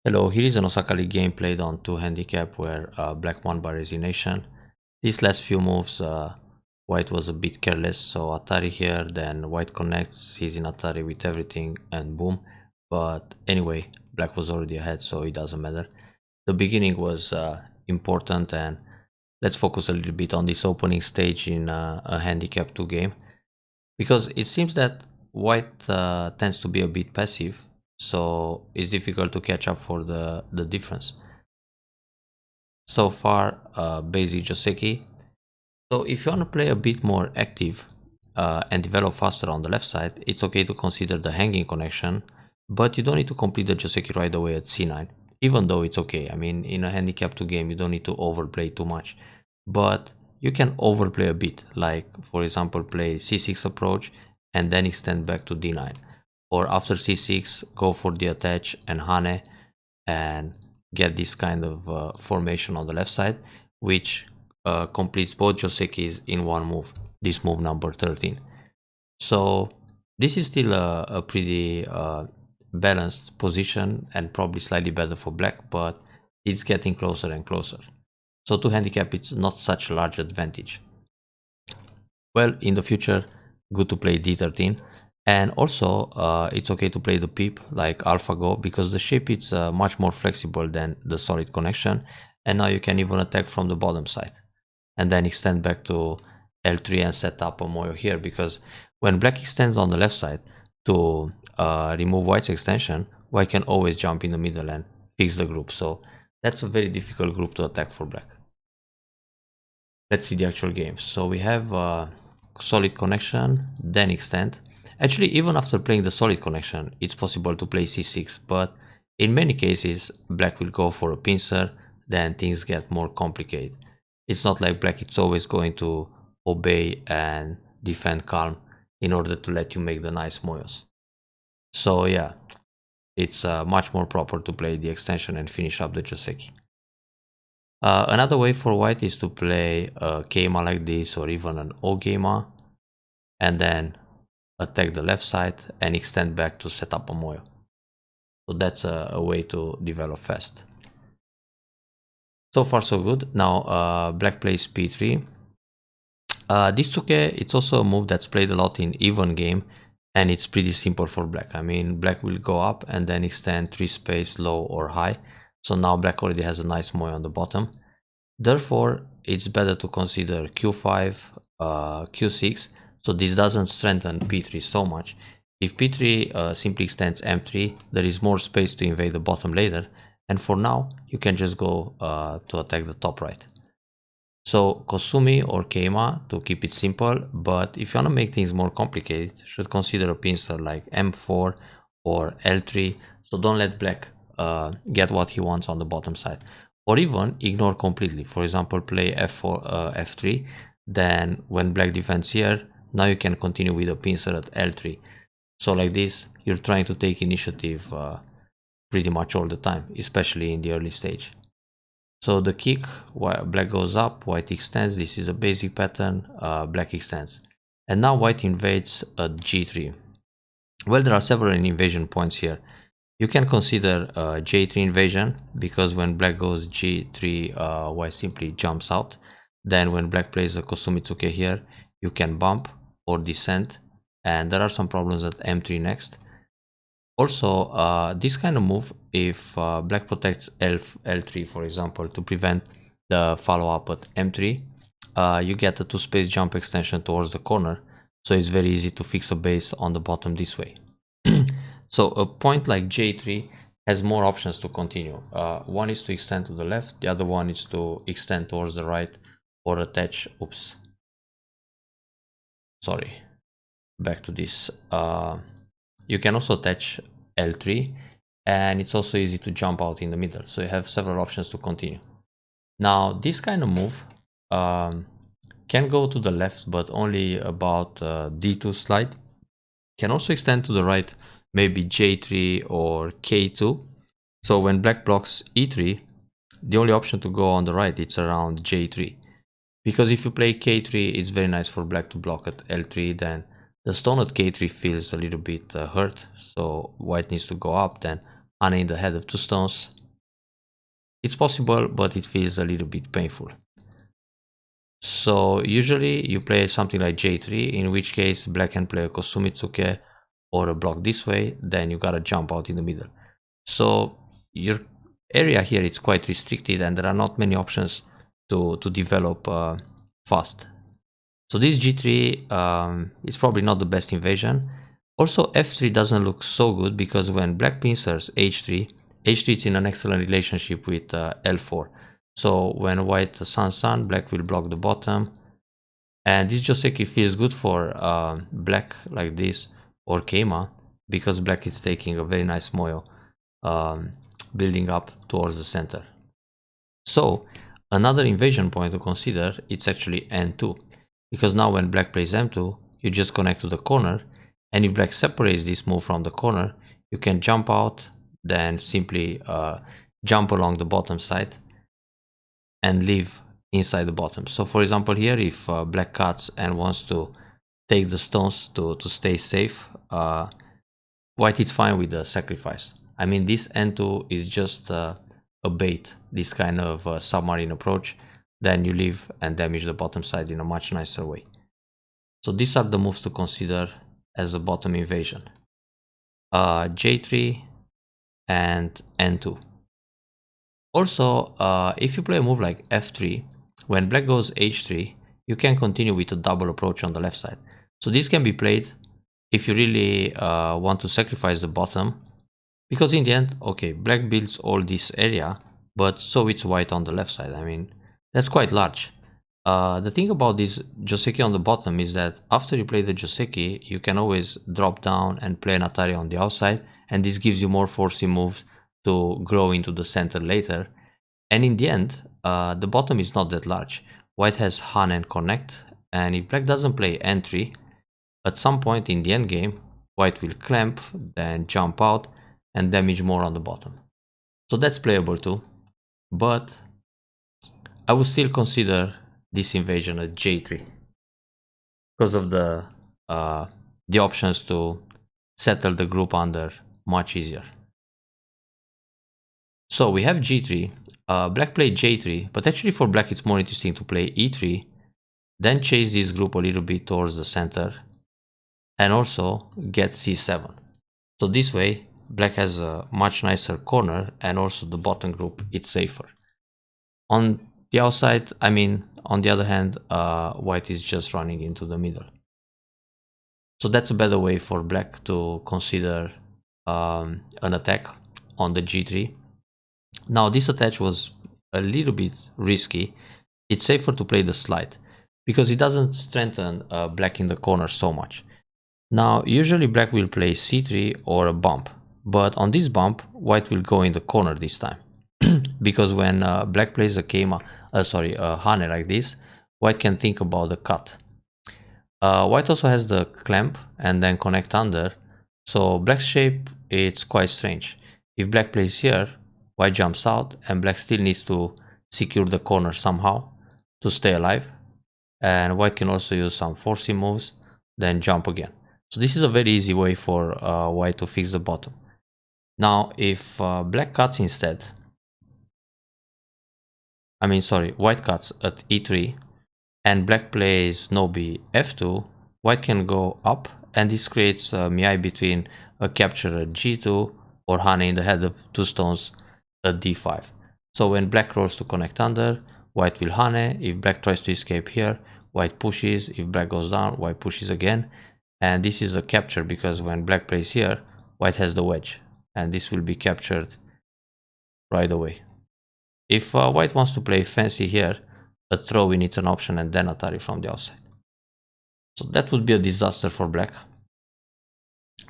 Hello, here is an Osaka League game played on 2 handicap where black won by resignation. These last few moves, white was a bit careless, so Atari here, then white connects, he's in Atari with everything and boom. But anyway, black was already ahead, so it doesn't matter. The beginning was important, and let's focus a little bit on this opening stage in a handicap 2 game. Because it seems that white tends to be a bit passive, so it's difficult to catch up for the difference. So far, basic Joseki. So if you want to play a bit more active and develop faster on the left side, it's okay to consider the hanging connection, but you don't need to complete the Joseki right away at c9, even though it's okay. I mean, in a handicap 2 game, you don't need to overplay too much, but you can overplay a bit, like for example, play c6 approach and then extend back to d9, or after c6 go for the attach and hane and get this kind of formation on the left side, which completes both Josekis in one move, this move number 13. So this is still a pretty balanced position and probably slightly better for black, but it's getting closer and closer. So to handicap, it's not such a large advantage. Well, in the future, good to play d13. And also, it's okay to play the peep like AlphaGo, because the shape is much more flexible than the solid connection. And now you can even attack from the bottom side. And then extend back to L3 and set up a moyo here, because when black extends on the left side to remove white's extension, white can always jump in the middle and fix the group. So that's a very difficult group to attack for black. Let's see the actual game. So we have solid connection, then extend. Actually, even after playing the solid connection, it's possible to play c6, but in many cases, black will go for a pincer, then things get more complicated. It's not like black is always going to obey and defend calm in order to let you make the nice moyos. So yeah, it's much more proper to play the extension and finish up the Joseki. Another way for white is to play a Keima like this, or even an O-Geima, and then attack the left side and extend back to set up a moyo. So that's a way to develop fast. So far so good. Now black plays p3. This Tsuke, it's also a move that's played a lot in even game, and it's pretty simple for black. I mean, black will go up and then extend 3 space low or high. So now black already has a nice moyo on the bottom. Therefore, it's better to consider q5, q6. So this doesn't strengthen p3 so much. If p3 simply extends m3, there is more space to invade the bottom later. And for now, you can just go to attack the top right. So Kosumi or Keima to keep it simple, but if you want to make things more complicated, you should consider a pincer like m4 or l3. So don't let black get what he wants on the bottom side, or even ignore completely. For example, play f4, f3. Then when black defends here, now you can continue with a pincer at l3. So like this, you're trying to take initiative pretty much all the time, especially in the early stage. So the kick, black goes up, white extends. This is a basic pattern, black extends. And now white invades at g3. Well, there are several invasion points here. You can consider j3 invasion, because when black goes g3, white simply jumps out. Then when black plays a Kosumi Tsuke here, you can bump or descend. And there are some problems at m3 next. Also, this kind of move, if black protects L3, for example, to prevent the follow-up at M3, you get a 2-space jump extension towards the corner, so it's very easy to fix a base on the bottom this way. So a point like J3 has more options to continue. One is to extend to the left, the other one is to extend towards the right or attach. Oops. Sorry. Back to this. You can also attach L3, and it's also easy to jump out in the middle. So you have several options to continue. Now, this kind of move can go to the left, but only about D2 slide. Can also extend to the right, maybe J3 or K2. So when black blocks E3, the only option to go on the right, it's around J3. Because if you play K3, it's very nice for black to block at L3, then the stone at K3 feels a little bit hurt, so white needs to go up, then hane in the head of 2 stones, It's possible, but it feels a little bit painful. So usually you play something like j3, in which case black can play a Kosumitsuke or a block this way, then you gotta jump out in the middle. So your area here is quite restricted and there are not many options to develop fast. So this g3 is probably not the best invasion. Also f3 doesn't look so good because when black pincers h3, h3 is in an excellent relationship with l4. So when white sun, black will block the bottom. And this Joseki feels good for black like this or Keima because black is taking a very nice moyo building up towards the center. So another invasion point to consider, it's actually n2, because now when black plays m2, you just connect to the corner, and if black separates this move from the corner, you can jump out, then simply jump along the bottom side and leave inside the bottom. So for example here, if black cuts and wants to take the stones to stay safe, white is fine with the sacrifice. I mean, this n2 is just a bait, this kind of submarine approach. Then you leave and damage the bottom side in a much nicer way. So these are the moves to consider as a bottom invasion. j3 and n2. Also, if you play a move like f3, when black goes h3, you can continue with a double approach on the left side. So this can be played if you really want to sacrifice the bottom, because in the end, okay, black builds all this area, but so it's white on the left side. I mean, that's quite large. The thing about this Joseki on the bottom is that after you play the Joseki, you can always drop down and play an Atari on the outside, and this gives you more forcing moves to grow into the center later. And in the end, the bottom is not that large. White has Han and connect, and if black doesn't play n3, at some point in the end game, white will clamp, then jump out and damage more on the bottom. So that's playable too, but I would still consider this invasion a j3 because of the options to settle the group under much easier. So we have g3, black played j3, but actually for black it's more interesting to play e3, then chase this group a little bit towards the center, and also get c7. So this way black has a much nicer corner, and also the bottom group it's safer. On the outside, I mean, on the other hand, white is just running into the middle. So that's a better way for black to consider an attack on the g3. Now this attack was a little bit risky. It's safer to play the slide because it doesn't strengthen black in the corner so much. Now usually black will play c3 or a bump, but on this bump white will go in the corner this time. Because when black plays a Keima, Hane like this, white can think about the cut. White also has the clamp and then connect under, so black's shape it's quite strange. If black plays here, white jumps out and black still needs to secure the corner somehow to stay alive, and white can also use some forcing moves, then jump again. So this is a very easy way for white to fix the bottom. Now if black cuts instead, white cuts at e3 and black plays no b f2, white can go up, and this creates a miai between a capture at g2 or Hane in the head of two stones at d5. So when black rolls to connect under, white will Hane. If black tries to escape here, white pushes. If black goes down, white pushes again. And this is a capture because when black plays here, white has the wedge, and this will be captured right away. If white wants to play fancy here, a throw-in it's an option, and then Atari from the outside. So that would be a disaster for black.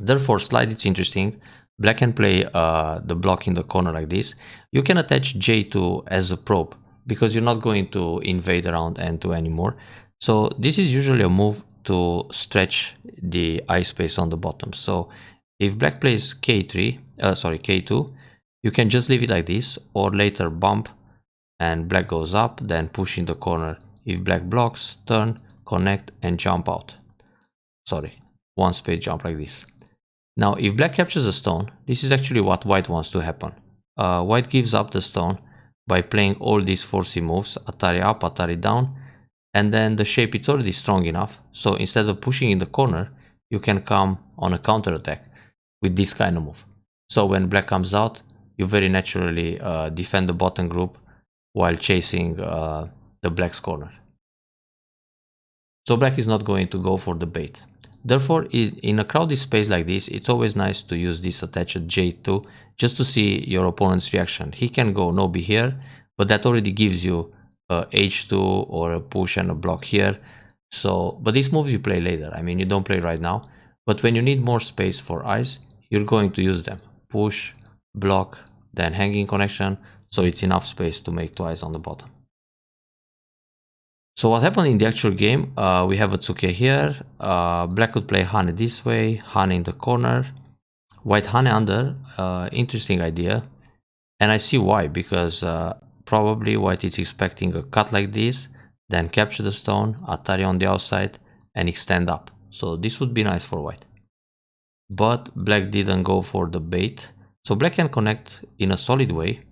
Therefore, slide it's interesting. Black can play the block in the corner like this. You can attach j2 as a probe because you're not going to invade around n2 anymore. So this is usually a move to stretch the eye space on the bottom. So if black plays k2, you can just leave it like this, or later bump and black goes up, then push in the corner. If black blocks, turn, connect and jump out. One space jump like this. Now if black captures a stone, this is actually what white wants to happen. White gives up the stone, by playing all these 4C moves, Atari up, Atari down, and then the shape is already strong enough. So instead of pushing in the corner, you can come on a counter attack with this kind of move. So when black comes out, you very naturally defend the bottom group while chasing the black's corner. So black is not going to go for the bait. Therefore, in a crowded space like this, it's always nice to use this attached J2 just to see your opponent's reaction. He can go no B here, but that already gives you a H2 or a push and a block here. So, but these moves you play later. I mean, you don't play right now. But when you need more space for eyes, you're going to use them. Push, block, then hanging connection. So it's enough space to make 2 eyes on the bottom. So what happened in the actual game, we have a Tsuke here, black could play Hane this way, Hane in the corner, white Hane under, interesting idea, and I see why, because probably white is expecting a cut like this, then capture the stone, Atari on the outside, and extend up. So this would be nice for white. But black didn't go for the bait, so black can connect in a solid way,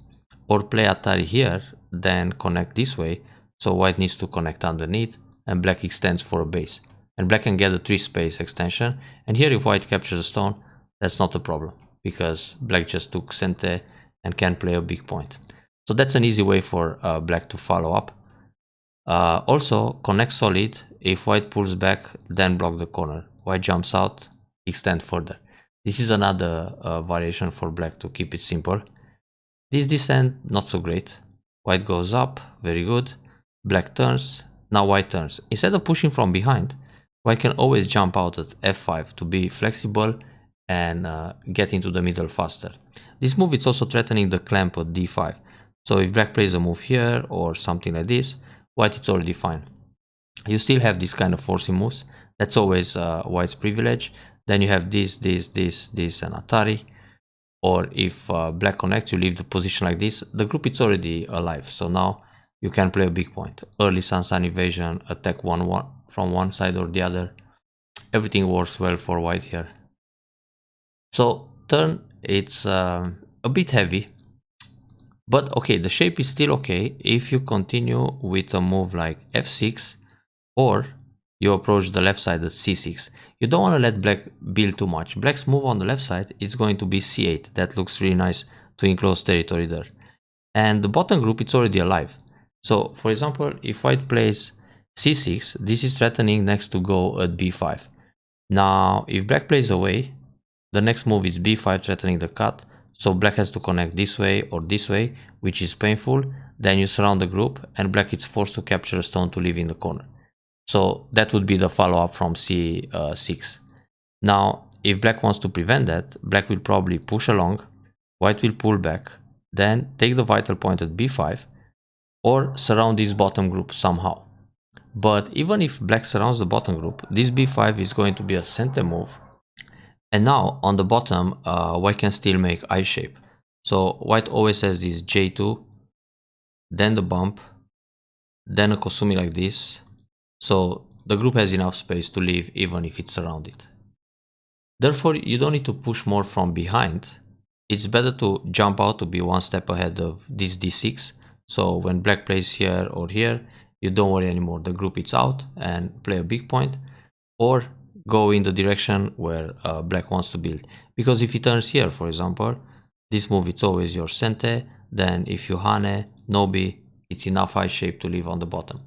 or play Atari here, then connect this way. So white needs to connect underneath and black extends for a base. And black can get a 3 space extension. And here if white captures a stone, that's not a problem because black just took Sente and can play a big point. So that's an easy way for black to follow up. Also connect solid. If white pulls back, then block the corner. White jumps out, extend further. This is another variation for black to keep it simple. This descent, not so great. White goes up, very good. Black turns, now white turns. Instead of pushing from behind, white can always jump out at f5 to be flexible and get into the middle faster. This move is also threatening the clamp at d5. So if black plays a move here or something like this, white is already fine. You still have this kind of forcing moves. That's always white's privilege. Then you have this, and Atari. Or if black connects, you leave the position like this. The group is already alive. So now you can play a big point. Early Sun evasion, attack 1-1 from one side or the other. Everything works well for white here. So turn, it's a bit heavy. But okay, the shape is still okay if you continue with a move like f6 or you approach the left side at c6. You don't want to let black build too much. Black's move on the left side is going to be c8. That looks really nice to enclose territory there. And the bottom group, it's already alive. So, for example, if white plays c6, this is threatening next to go at b5. Now, if black plays away, the next move is b5 threatening the cut. So black has to connect this way or this way, which is painful. Then you surround the group and black is forced to capture a stone to leave in the corner. So that would be the follow-up from c6. Now, if black wants to prevent that, black will probably push along, white will pull back, then take the vital point at b5, or surround this bottom group somehow. But even if black surrounds the bottom group, this b5 is going to be a center move. And now on the bottom, white can still make I shape. So white always has this j2, then the bump, then a Kosumi like this. So the group has enough space to leave even if it's surrounded. Therefore, you don't need to push more from behind. It's better to jump out to be one step ahead of this d6. So when black plays here or here, you don't worry anymore. The group is out and play a big point, or go in the direction where black wants to build. Because if he turns here, for example, this move, it's always your Sente. Then if you Hane, Nobi, it's enough I shape to leave on the bottom.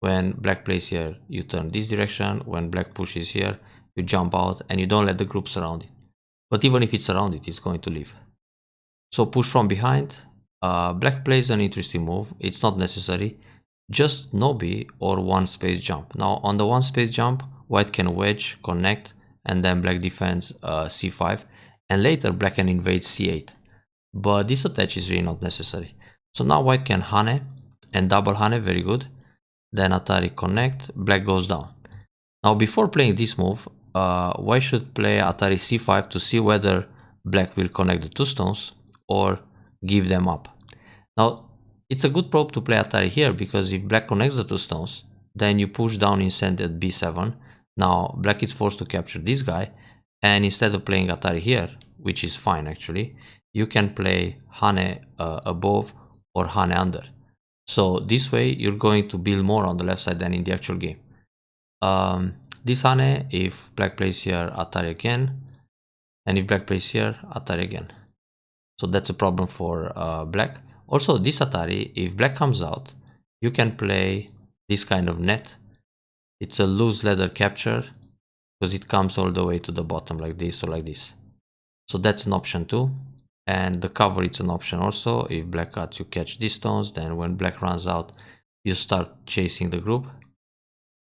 When black plays here, you turn this direction. When black pushes here, you jump out and you don't let the group surround it. But even if it's surrounded, it's going to leave. So push from behind. Black plays an interesting move. It's not necessary. Just Nobi or one space jump. Now on the one space jump, white can wedge, connect, and then black defends c5. And later black can invade c8. But this attach is really not necessary. So now white can Hane and double Hane, very good. Then Atari connect, black goes down. Now before playing this move, white should play Atari c5 to see whether black will connect the two stones or give them up. Now it's a good probe to play Atari here, because if black connects the two stones, then you push down in center at b7. Now black is forced to capture this guy, and instead of playing Atari here, which is fine actually, you can play Hane above or Hane under. So this way you're going to build more on the left side than in the actual game. This Hane, if black plays here, Atari again, and if black plays here, Atari again. So that's a problem for black. Also, this Atari, if black comes out, you can play this kind of net. It's a loose ladder capture because it comes all the way to the bottom like this or like this. So that's an option too. And the cover, it's an option also. If black cuts, you catch these stones. Then when black runs out, you start chasing the group.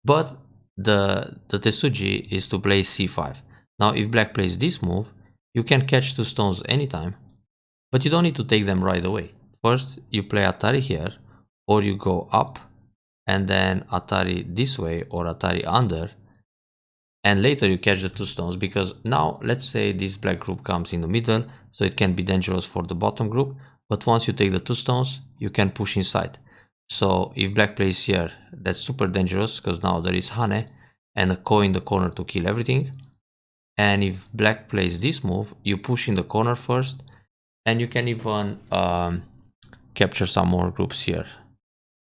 But the Tesuji is to play c5. Now, if black plays this move, you can catch 2 stones anytime, but you don't need to take them right away. First, you play Atari here, or you go up, and then Atari this way, or Atari under, and later you catch the 2 stones, because now, let's say this black group comes in the middle, so it can be dangerous for the bottom group, but once you take the 2 stones, you can push inside. So if black plays here, that's super dangerous, because now there is Hane, and a Ko in the corner to kill everything. And if black plays this move, you push in the corner first, and you can even capture some more groups here.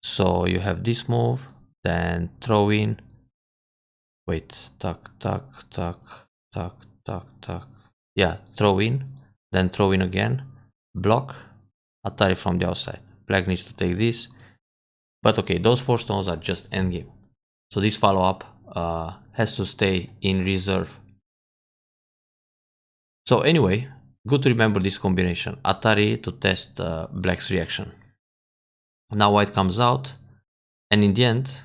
So you have this move, then throw in, wait, tuck, tuck, tuck, tuck, tuck, tuck. Yeah, throw in, then throw in again, block, Atari from the outside. Black needs to take this. But okay, those 4 stones are just endgame. So this follow-up has to stay in reserve. So anyway, good to remember this combination. Atari to test black's reaction. Now white comes out, and in the end,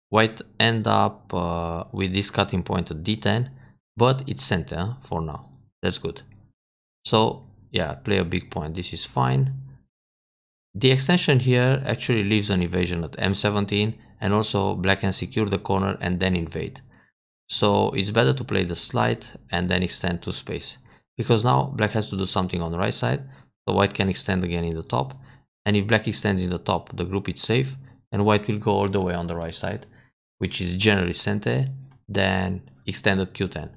white end up with this cutting point at d10, but it's center for now. That's good. So yeah, play a big point. This is fine. The extension here actually leaves an evasion at m17, and also black can secure the corner and then invade. So it's better to play the slide and then extend to space, because now black has to do something on the right side, so white can extend again in the top, and if black extends in the top, the group is safe, and white will go all the way on the right side, which is generally center, then extended q10.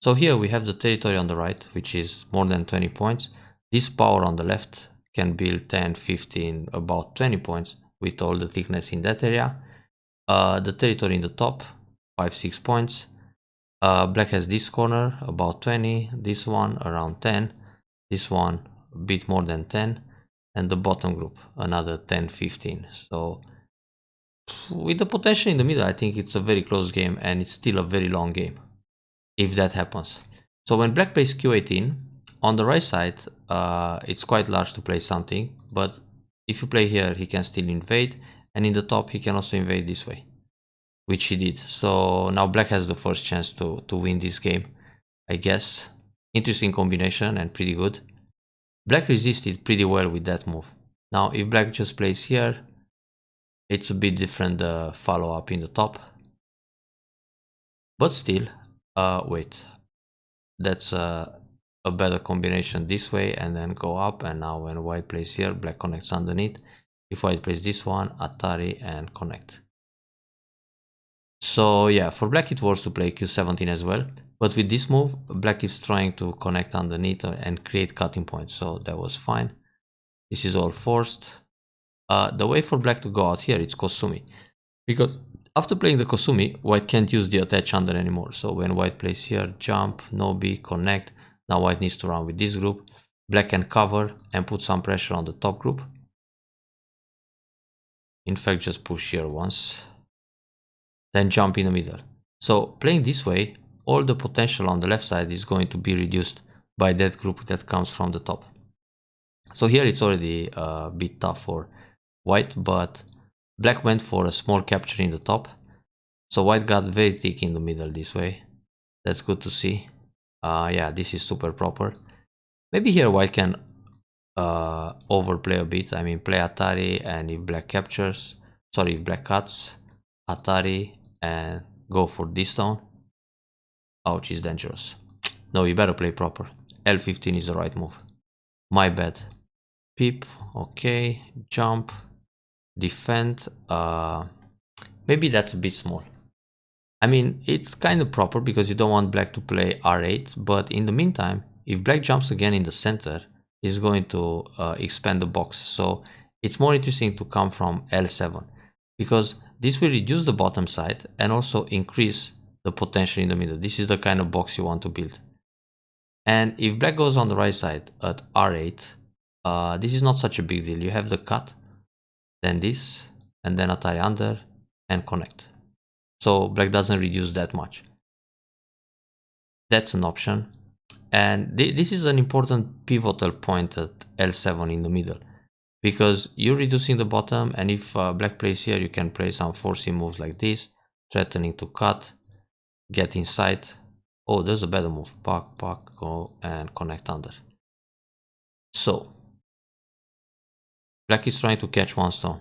So here we have the territory on the right, which is more than 20 points. This power on the left can build 10, 15, about 20 points with all the thickness in that area. The territory in the top, 5, 6 points. Black has this corner, about 20, this one around 10, this one a bit more than 10, and the bottom group, another 10, 15. So with the potential in the middle, I think it's a very close game, and it's still a very long game, if that happens. So when black plays q18, on the right side, it's quite large to play something, but if you play here, he can still invade, and in the top, he can also invade this way, which he did. So now black has the first chance to win this game, I guess. Interesting combination and pretty good. Black resisted pretty well with that move. Now if black just plays here, it's a bit different follow-up in the top. But still, wait, that's a better combination this way, and then go up, and now when white plays here, black connects underneath. If white plays this one, Atari and connect. So yeah, for black it works to play q17 as well, but with this move, black is trying to connect underneath and create cutting points, so that was fine. This is all forced. The way for black to go out here, it's Kosumi, because after playing the Kosumi, white can't use the attach under anymore. So when white plays here, jump, Nobi, connect, now white needs to run with this group. Black can cover and put some pressure on the top group. In fact, just push here once, then jump in the middle. So playing this way, all the potential on the left side is going to be reduced by that group that comes from the top. So here it's already a bit tough for white, but black went for a small capture in the top. So white got very thick in the middle this way. That's good to see. Yeah, this is super proper. Maybe here white can overplay a bit. I mean, play Atari, and if black captures, sorry, if black cuts, Atari, and go for this stone. Ouch, is dangerous. No, you better play proper. L15 is the right move. My bad. Peep, okay, jump, defend. Maybe that's a bit small. I mean, it's kind of proper because you don't want black to play r8, but in the meantime, if black jumps again in the center, he's going to expand the box. So it's more interesting to come from L7 because this will reduce the bottom side and also increase the potential in the middle. This is the kind of box you want to build. And if black goes on the right side at R8, this is not such a big deal. You have the cut, then this, and then Atari under and connect. So black doesn't reduce that much. That's an option. And this is an important pivotal point at L7 in the middle, because you're reducing the bottom, and if black plays here, you can play some forcing moves like this, threatening to cut, get inside. Oh, there's a better move. Back, go and connect under. So black is trying to catch one stone.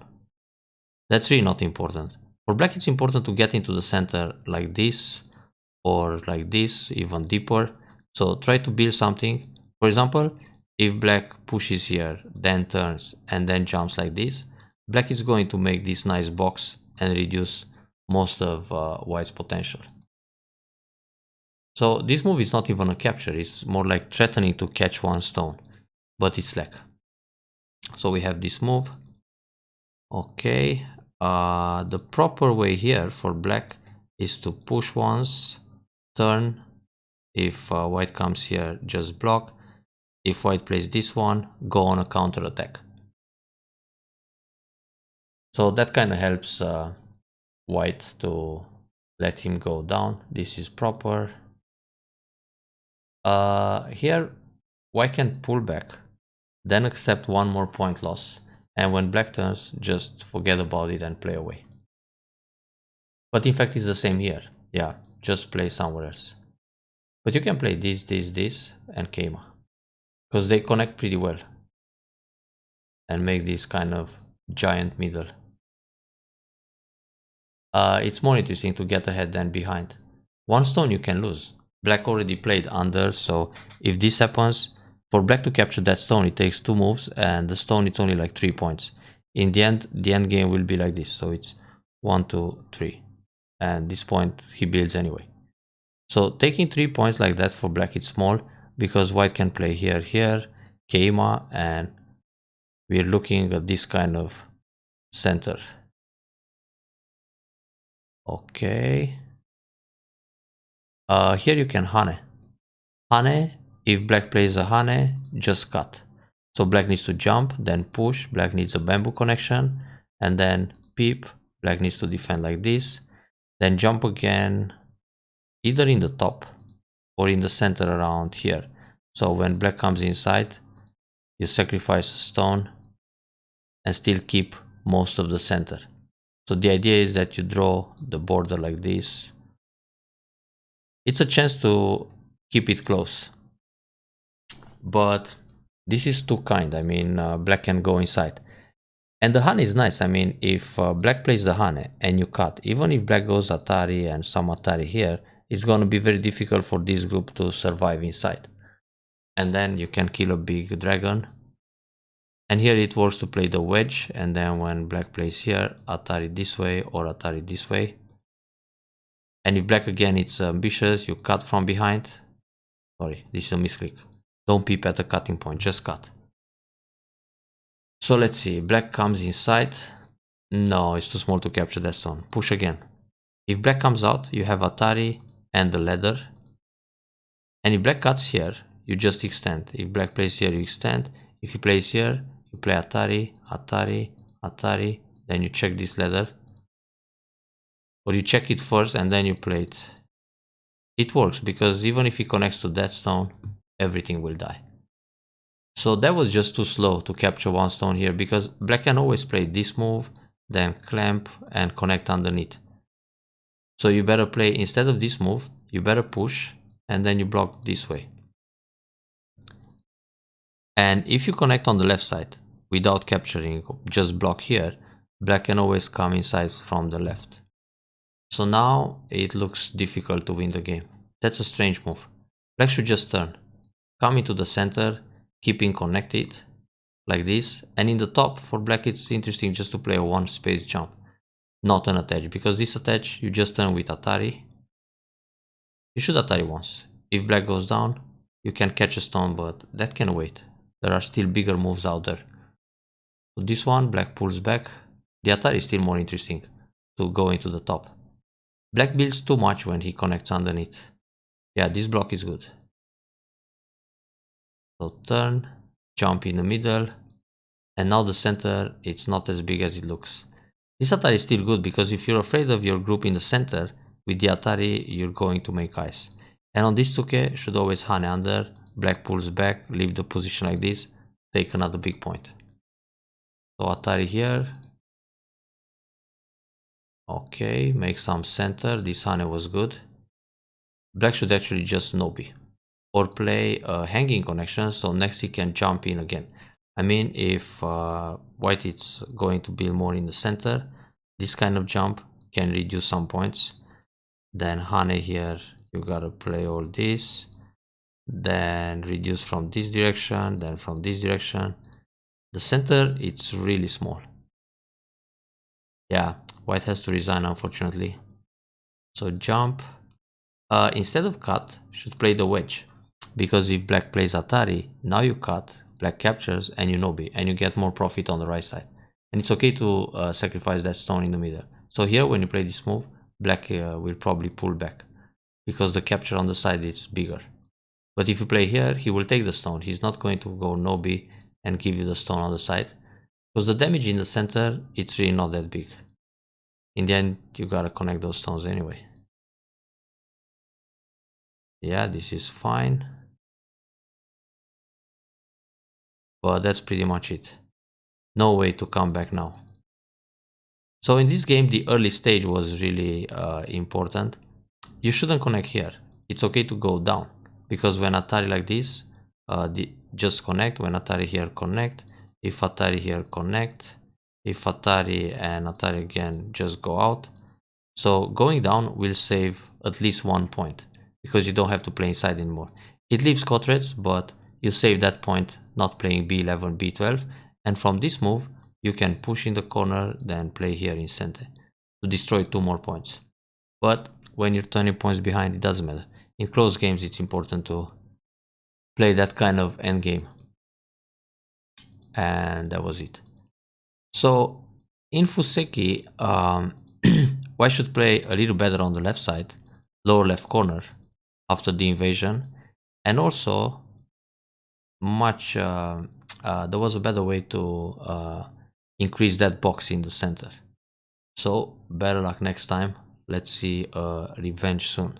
That's really not important. For black, it's important to get into the center like this, or like this, even deeper. So try to build something. For example, if black pushes here, then turns, and then jumps like this, black is going to make this nice box and reduce most of white's potential. So this move is not even a capture, it's more like threatening to catch one stone, but it's slack. So we have this move. Okay, the proper way here for black is to push once, turn. If white comes here, just block. If white plays this one, go on a counter attack. So that kind of helps white to let him go down. This is proper. Here white can pull back, then accept one more point loss, and when black turns, just forget about it and play away. But in fact, it's the same here. Yeah, just play somewhere else. But you can play this, and Keima, because they connect pretty well and make this kind of giant middle. It's more interesting to get ahead than behind. One stone you can lose. Black already played under, so if this happens, for black to capture that stone, it takes 2 moves, and the stone it's only like 3 points. In the end game will be like this, so it's 1, 2, 3, and this point he builds anyway. So taking 3 points like that for black, it's small, because white can play here, Keima, and we're looking at this kind of center. Okay. Here you can Hane. Hane, if black plays a Hane, just cut. So black needs to jump, then push, black needs a bamboo connection, and then peep, black needs to defend like this, then jump again, either in the top or in the center around here. So when black comes inside, you sacrifice a stone and still keep most of the center. So the idea is that you draw the border like this. It's a chance to keep it close, but this is too kind. I mean, black can go inside, and the Hane is nice. I mean, if black plays the Hane and you cut, even if black goes Atari and some Atari here, it's going to be very difficult for this group to survive inside. And then you can kill a big dragon. And here it works to play the wedge, and then when black plays here, Atari this way or Atari this way. And if black again, it's ambitious, you cut from behind. Sorry, this is a misclick. Don't peep at the cutting point, just cut. So let's see, black comes inside. No, it's too small to capture that stone. Push again. If black comes out, you have Atari and the ladder. And if black cuts here, you just extend. If black plays here, you extend. If he plays here, you play Atari, Atari, Atari. Then you check this ladder. Or you check it first and then you play it. It works because even if he connects to that stone, everything will die. So that was just too slow to capture one stone here, because black can always play this move, then clamp and connect underneath. So you better play, instead of this move, you better push and then you block this way. And if you connect on the left side without capturing, just block here, black can always come inside from the left. So now it looks difficult to win the game. That's a strange move. Black should just turn, come into the center, keeping connected like this, and in the top for black it's interesting just to play a 1 space jump, not an attach, because this attach you just turn with Atari. You should Atari once. If black goes down, you can catch a stone, but that can wait. There are still bigger moves out there. So this one, black pulls back. The Atari is still more interesting to go into the top. Black builds too much when he connects underneath. Yeah, this block is good. So turn, jump in the middle, and now the center, it's not as big as it looks. This Atari is still good because if you're afraid of your group in the center, with the Atari, you're going to make ice. And on this Tsuke, should always Hane under, black pulls back, leave the position like this, take another big point. So Atari here. Okay, make some center, this Hane was good. Black should actually just Nobi. Or play a hanging connection, so next he can jump in again. I mean, if white is going to build more in the center, this kind of jump can reduce some points. Then Hane here, you gotta play all this, then reduce from this direction, then from this direction. The center, it's really small. Yeah, white has to resign, unfortunately. So jump. Instead of cut, should play the wedge. Because if black plays Atari, now you cut, black captures, and you Nobi, and you get more profit on the right side. And it's okay to sacrifice that stone in the middle. So here, when you play this move, black will probably pull back, because the capture on the side is bigger. But if you play here, he will take the stone. He's not going to go Nobi and give you the stone on the side, because the damage in the center, it's really not that big. In the end, you gotta connect those stones anyway. Yeah, this is fine. But that's pretty much it. No way to come back now. So in this game, the early stage was really important. You shouldn't connect here. It's okay to go down, because when Atari like this, just connect. When Atari here, connect. If Atari here, connect. If Atari and Atari again, just go out. So going down will save at least 1 point, because you don't have to play inside anymore. It leaves Cotrets, but you save that point not playing B11, B12, and from this move you can push in the corner, then play here in center to destroy 2 more points. But when you're 20 points behind, it doesn't matter. In close games, it's important to play that kind of end game. And that was it. So in Fuseki, white should play a little better on the left side, lower left corner, after the invasion, and also there was a better way to increase that box in the center. So better luck next time. Let's see revenge soon.